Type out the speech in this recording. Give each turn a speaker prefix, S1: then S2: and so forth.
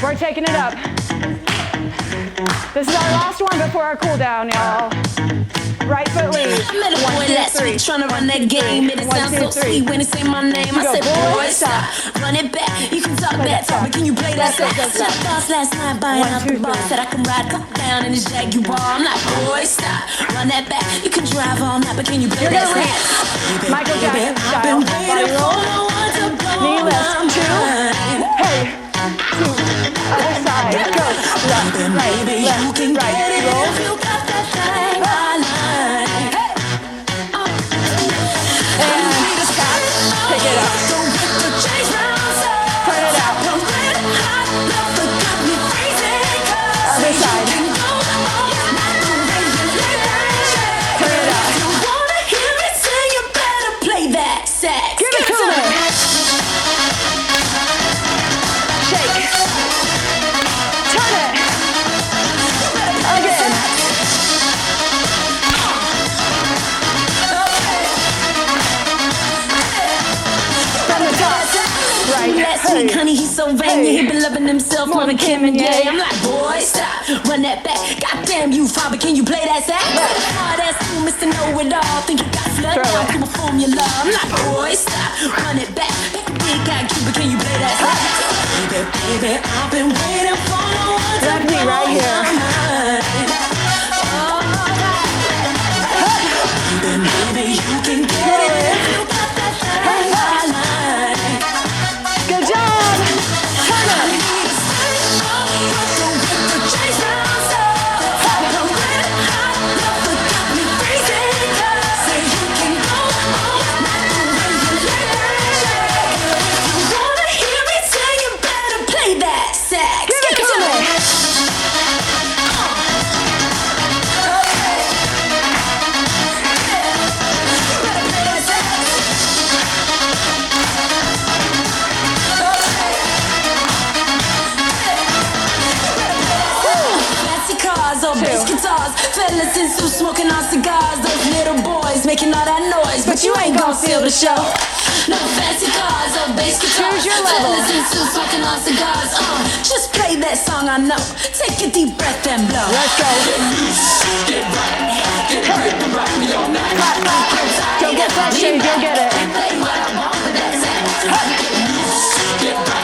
S1: We're taking it up. This is our last one before our cool down, y'all. Right foot lead.
S2: I met a boy last week trying to run that game. It sounds so sweet when he say my name. I said, boy, stop, run it back. You can talk that talk, but can you play that sax? Slapped boss last night buying out the bar. Said I can ride top down in his Jaguar. I'm like, boy, stop, run that back. You can drive all night, but can you play that sax?
S1: Michael Jackson style. Body roll. Knee lift. 2. Hey. 2. Other side. Go. Left, right, left, right. Roll. And stop. Pick it up. Turn it out. Other side. Turn it out. Give it to me. Shake. Turn it. Again. From the top. Right.
S2: Last week, honey, he's so vain. He been loving himself more than Kim and Ye. I'm like, boy, stop, run that back. Goddamn you, father, can you play that sax? Hard ass fool, Mr. Know-It-All. Think you got flood down to a formula. I'm like, boy, stop, run it back. Big guy, Cuba, can you play that sax? Baby, baby, I've been waiting for no one to
S1: Left knee right here.
S2: Baby, you can get it. You got that thing I like.
S1: Good job. Turn it.
S2: Bass guitars, fellas in suits smoking on cigars. Those little boys making all that noise, but you ain't gon' steal the show. No fancy cars or bass guitars. Fellas in suits smoking on cigars. Just play that song I know. Take a deep breath and blow.
S1: Let's go.
S2: Get right, get right, get right me all night.
S1: Don't get frustrated, go get it.
S2: Play what I want with that sax. Get right.